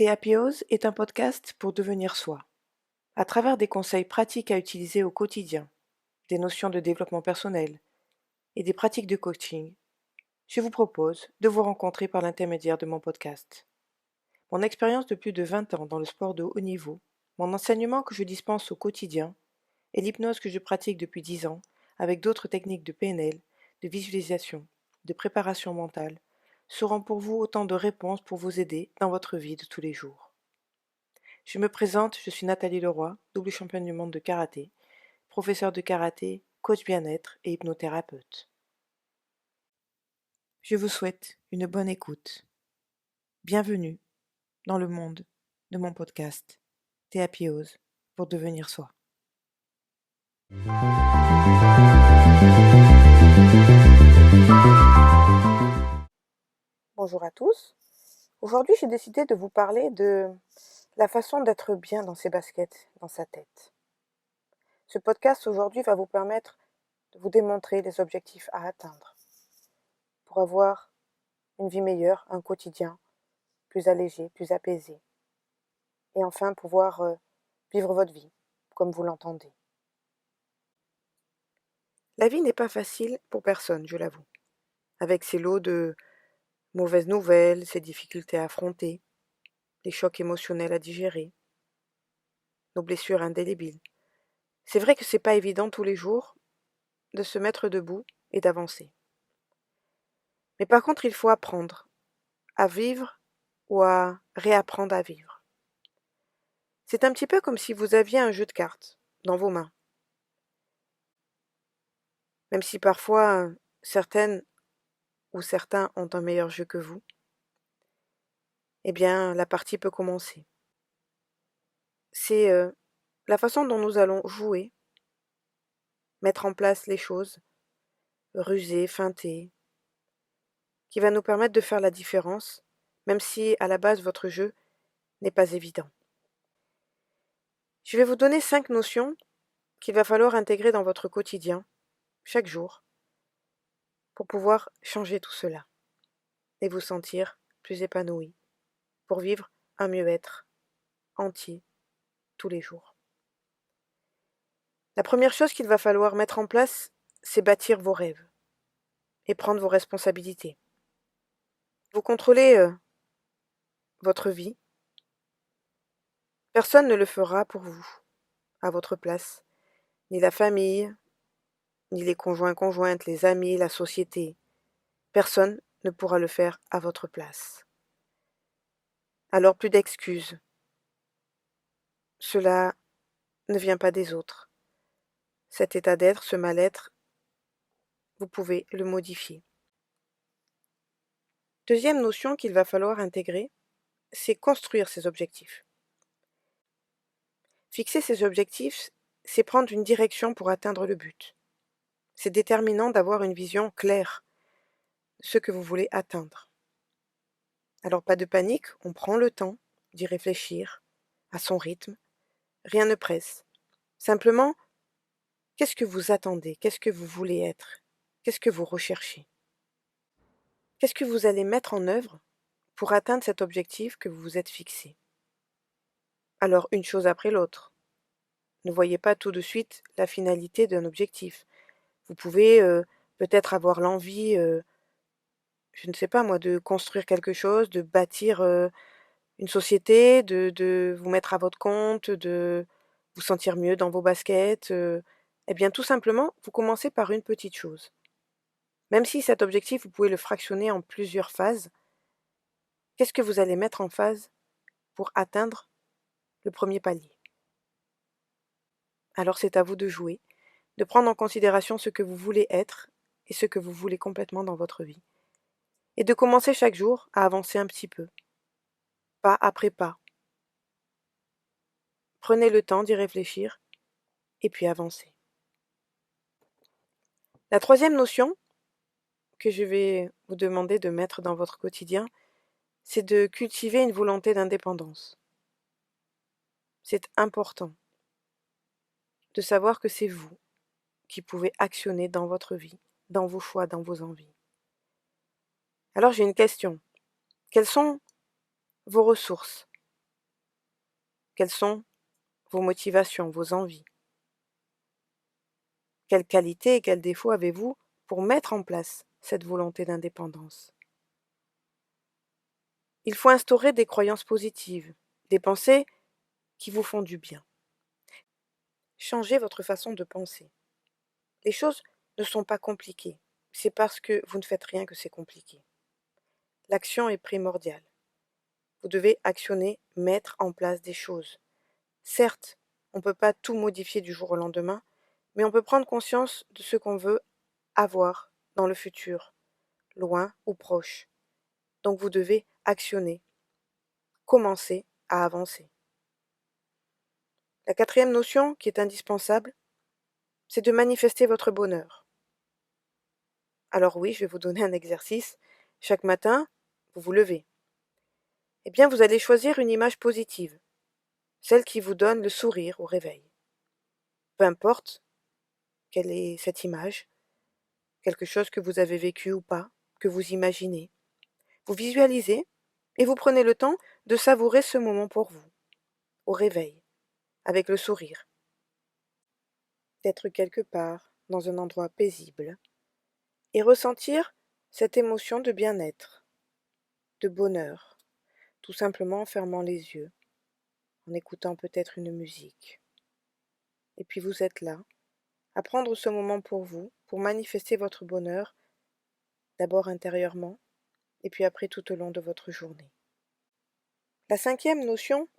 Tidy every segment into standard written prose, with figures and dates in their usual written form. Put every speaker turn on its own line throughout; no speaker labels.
Théapiose est un podcast pour devenir soi, à travers des conseils pratiques à utiliser au quotidien, des notions de développement personnel et des pratiques de coaching. Je vous propose de vous rencontrer par l'intermédiaire de mon podcast. Mon expérience de plus de 20 ans dans le sport de haut niveau, mon enseignement que je dispense au quotidien et l'hypnose que je pratique depuis 10 ans avec d'autres techniques de PNL, de visualisation, de préparation mentale, seront pour vous autant de réponses pour vous aider dans votre vie de tous les jours. Je me présente, je suis Nathalie Leroy, double championne du monde de karaté, professeure de karaté, coach bien-être et hypnothérapeute. Je vous souhaite une bonne écoute. Bienvenue dans le monde de mon podcast Théapiose pour devenir soi. Bonjour à tous. Aujourd'hui, j'ai décidé de vous parler de la façon d'être bien dans ses baskets, dans sa tête. Ce podcast aujourd'hui va vous permettre de vous démontrer les objectifs à atteindre pour avoir une vie meilleure, un quotidien plus allégé, plus apaisé. Et enfin pouvoir vivre votre vie comme vous l'entendez. La vie n'est pas facile pour personne, je l'avoue. Avec ses lots de mauvaises nouvelles, ses difficultés à affronter, les chocs émotionnels à digérer, nos blessures indélébiles. C'est vrai que c'est pas évident tous les jours de se mettre debout et d'avancer. Mais par contre, il faut apprendre à vivre ou à réapprendre à vivre. C'est un petit peu comme si vous aviez un jeu de cartes dans vos mains. Même si parfois certaines ou certains ont un meilleur jeu que vous, eh bien la partie peut commencer. C'est la façon dont nous allons jouer, mettre en place les choses, ruser, feinter, qui va nous permettre de faire la différence, même si à la base votre jeu n'est pas évident. Je vais vous donner 5 notions qu'il va falloir intégrer dans votre quotidien, chaque jour, pour pouvoir changer tout cela et vous sentir plus épanoui, pour vivre un mieux-être entier tous les jours. La première chose qu'il va falloir mettre en place, c'est bâtir vos rêves et prendre vos responsabilités. Vous contrôlez votre vie. Personne ne le fera pour vous, à votre place. Ni la famille, ni les conjoints-conjointes, les amis, la société. Personne ne pourra le faire à votre place. Alors plus d'excuses. Cela ne vient pas des autres. Cet état d'être, ce mal-être, vous pouvez le modifier. Deuxième notion qu'il va falloir intégrer, c'est construire ses objectifs. Fixer ses objectifs, c'est prendre une direction pour atteindre le but. C'est déterminant d'avoir une vision claire de ce que vous voulez atteindre. Alors pas de panique, on prend le temps d'y réfléchir, à son rythme. Rien ne presse. Simplement, qu'est-ce que vous attendez? Qu'est-ce que vous voulez être? Qu'est-ce que vous recherchez? Qu'est-ce que vous allez mettre en œuvre pour atteindre cet objectif que vous vous êtes fixé? Alors une chose après l'autre. Ne voyez pas tout de suite la finalité d'un objectif. Vous pouvez peut-être avoir l'envie, je ne sais pas moi, de construire quelque chose, de bâtir une société, de vous mettre à votre compte, de vous sentir mieux dans vos baskets. Eh bien tout simplement, vous commencez par une petite chose. Même si cet objectif, vous pouvez le fractionner en plusieurs phases, qu'est-ce que vous allez mettre en phase pour atteindre le premier palier? Alors c'est à vous de jouer, de prendre en considération ce que vous voulez être et ce que vous voulez complètement dans votre vie. Et de commencer chaque jour à avancer un petit peu, pas après pas. Prenez le temps d'y réfléchir et puis avancez. La troisième notion que je vais vous demander de mettre dans votre quotidien, c'est de cultiver une volonté d'indépendance. C'est important de savoir que c'est vous qui pouvez actionner dans votre vie, dans vos choix, dans vos envies. Alors j'ai une question. Quelles sont vos ressources? Quelles sont vos motivations, vos envies? Quelles qualités et quels défauts avez-vous pour mettre en place cette volonté d'indépendance? Il faut instaurer des croyances positives, des pensées qui vous font du bien. Changez votre façon de penser. Les choses ne sont pas compliquées. C'est parce que vous ne faites rien que c'est compliqué. L'action est primordiale. Vous devez actionner, mettre en place des choses. Certes, on ne peut pas tout modifier du jour au lendemain, mais on peut prendre conscience de ce qu'on veut avoir dans le futur, loin ou proche. Donc vous devez actionner, commencer à avancer. La quatrième notion qui est indispensable, c'est de manifester votre bonheur. Alors oui, je vais vous donner un exercice. Chaque matin, vous vous levez. Eh bien, vous allez choisir une image positive, celle qui vous donne le sourire au réveil. Peu importe quelle est cette image, quelque chose que vous avez vécu ou pas, que vous imaginez. Vous visualisez et vous prenez le temps de savourer ce moment pour vous, au réveil, avec le sourire. D'être quelque part, dans un endroit paisible, et ressentir cette émotion de bien-être, de bonheur, tout simplement en fermant les yeux, en écoutant peut-être une musique. Et puis vous êtes là, à prendre ce moment pour vous, pour manifester votre bonheur, d'abord intérieurement, et puis après tout au long de votre journée. La cinquième notion,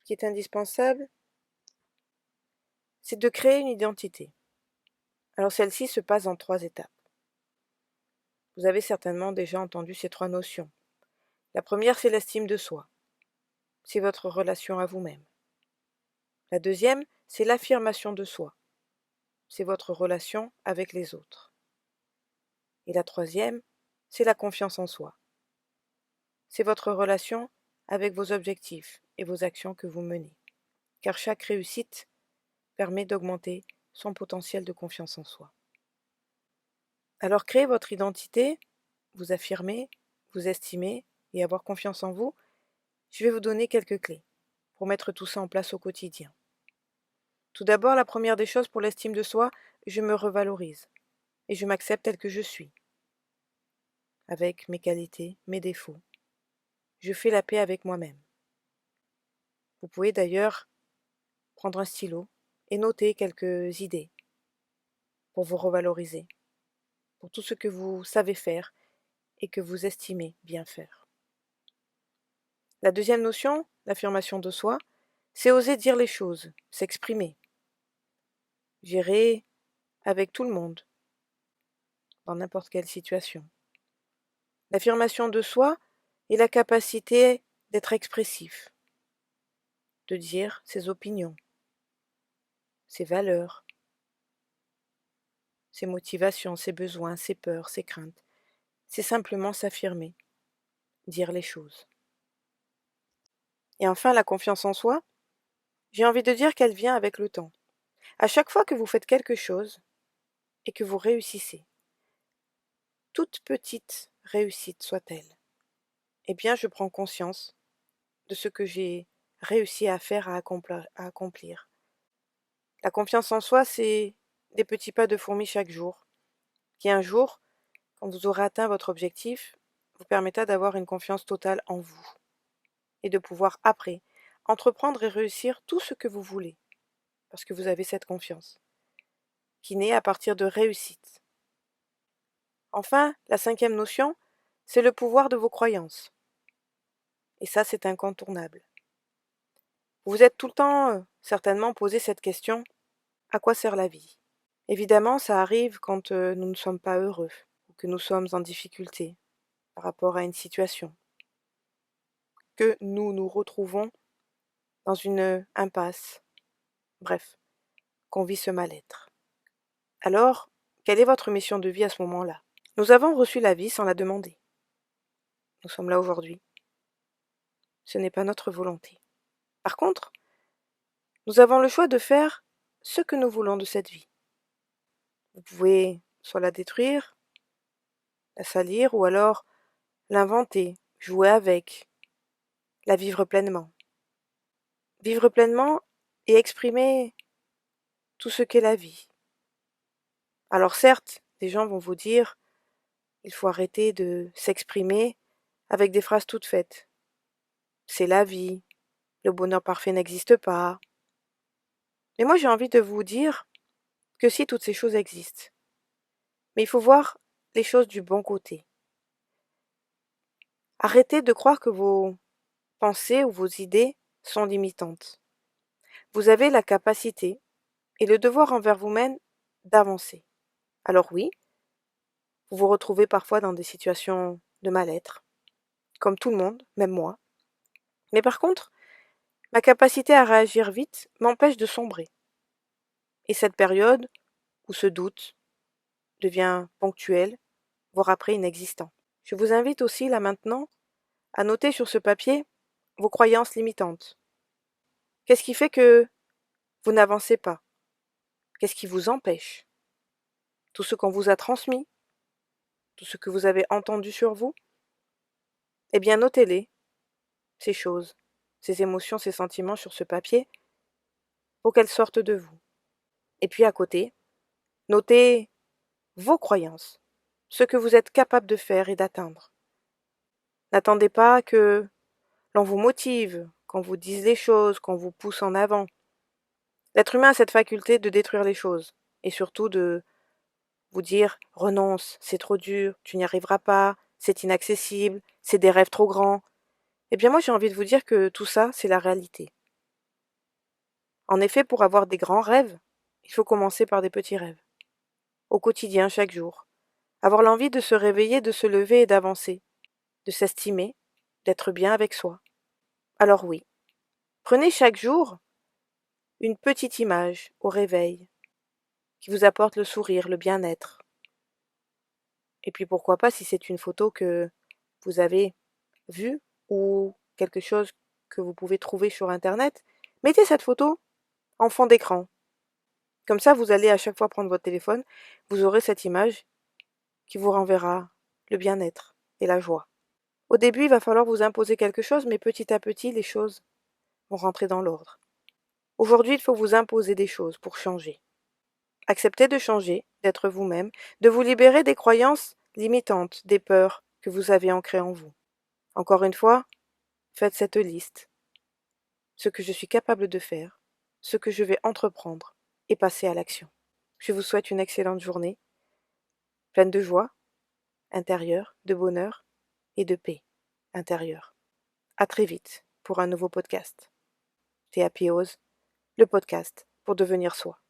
qui est indispensable, c'est de créer une identité. Alors celle-ci se passe en 3 étapes. Vous avez certainement déjà entendu ces 3 notions. La première, c'est l'estime de soi. C'est votre relation à vous-même. La deuxième, c'est l'affirmation de soi. C'est votre relation avec les autres. Et la troisième, c'est la confiance en soi. C'est votre relation avec vos objectifs et vos actions que vous menez. Car chaque réussite permet d'augmenter son potentiel de confiance en soi. Alors créer votre identité, vous affirmer, vous estimer et avoir confiance en vous, je vais vous donner quelques clés pour mettre tout ça en place au quotidien. Tout d'abord, la première des choses pour l'estime de soi, je me revalorise et je m'accepte tel que je suis, avec mes qualités, mes défauts. Je fais la paix avec moi-même. Vous pouvez d'ailleurs prendre un stylo et noter quelques idées pour vous revaloriser, pour tout ce que vous savez faire et que vous estimez bien faire. La deuxième notion, l'affirmation de soi, c'est oser dire les choses, s'exprimer, gérer avec tout le monde, dans n'importe quelle situation. L'affirmation de soi est la capacité d'être expressif, de dire ses opinions, ses valeurs, ses motivations, ses besoins, ses peurs, ses craintes. C'est simplement s'affirmer, dire les choses. Et enfin, la confiance en soi, j'ai envie de dire qu'elle vient avec le temps. À chaque fois que vous faites quelque chose et que vous réussissez, toute petite réussite soit-elle, eh bien je prends conscience de ce que j'ai réussi à faire, à accomplir. La confiance en soi, c'est des petits pas de fourmi chaque jour, qui un jour, quand vous aurez atteint votre objectif, vous permettra d'avoir une confiance totale en vous et de pouvoir après entreprendre et réussir tout ce que vous voulez, parce que vous avez cette confiance, qui naît à partir de réussites. Enfin, la cinquième notion, c'est le pouvoir de vos croyances. Et ça, c'est incontournable. Vous vous êtes tout le temps, certainement, posé cette question, à quoi sert la vie? Évidemment, ça arrive quand nous ne sommes pas heureux, ou que nous sommes en difficulté par rapport à une situation, que nous nous retrouvons dans une impasse, bref, qu'on vit ce mal-être. Alors, quelle est votre mission de vie à ce moment-là? Nous avons reçu la vie sans la demander. Nous sommes là aujourd'hui. Ce n'est pas notre volonté. Par contre, nous avons le choix de faire ce que nous voulons de cette vie. Vous pouvez soit la détruire, la salir, ou alors l'inventer, jouer avec, la vivre pleinement. vivre pleinement et exprimer tout ce qu'est la vie. Alors certes, des gens vont vous dire, il faut arrêter de s'exprimer avec des phrases toutes faites. C'est la vie, le bonheur parfait n'existe pas. Mais moi j'ai envie de vous dire que si toutes ces choses existent, mais il faut voir les choses du bon côté. Arrêtez de croire que vos pensées ou vos idées sont limitantes. Vous avez la capacité et le devoir envers vous-même d'avancer. Alors oui, vous vous retrouvez parfois dans des situations de mal-être, comme tout le monde, même moi. Mais par contre, ma capacité à réagir vite m'empêche de sombrer. Et cette période où ce doute devient ponctuel, voire après inexistant. Je vous invite aussi là maintenant à noter sur ce papier vos croyances limitantes. Qu'est-ce qui fait que vous n'avancez pas? Qu'est-ce qui vous empêche? Tout ce qu'on vous a transmis? Tout ce que vous avez entendu sur vous? Eh bien, notez-les, ces choses, ces émotions, ces sentiments sur ce papier, pour qu'elles sortent de vous. Et puis à côté, notez vos croyances, ce que vous êtes capable de faire et d'atteindre. N'attendez pas que l'on vous motive, qu'on vous dise les choses, qu'on vous pousse en avant. L'être humain a cette faculté de détruire les choses, et surtout de vous dire renonce, c'est trop dur, tu n'y arriveras pas, c'est inaccessible, c'est des rêves trop grands. Eh bien moi j'ai envie de vous dire que tout ça, c'est la réalité. En effet, pour avoir des grands rêves, il faut commencer par des petits rêves. Au quotidien, chaque jour. Avoir l'envie de se réveiller, de se lever et d'avancer, de s'estimer, d'être bien avec soi. Alors oui, prenez chaque jour une petite image au réveil qui vous apporte le sourire, le bien-être. Et puis pourquoi pas si c'est une photo que vous avez vue ou quelque chose que vous pouvez trouver sur internet, mettez cette photo en fond d'écran. Comme ça, vous allez à chaque fois prendre votre téléphone, vous aurez cette image qui vous renverra le bien-être et la joie. Au début, il va falloir vous imposer quelque chose, mais petit à petit, les choses vont rentrer dans l'ordre. Aujourd'hui, il faut vous imposer des choses pour changer. Acceptez de changer, d'être vous-même, de vous libérer des croyances limitantes, des peurs que vous avez ancrées en vous. Encore une fois, faites cette liste. Ce que je suis capable de faire, ce que je vais entreprendre et passer à l'action. Je vous souhaite une excellente journée, pleine de joie intérieure, de bonheur et de paix intérieure. À très vite pour un nouveau podcast. Théapiose, le podcast pour devenir soi.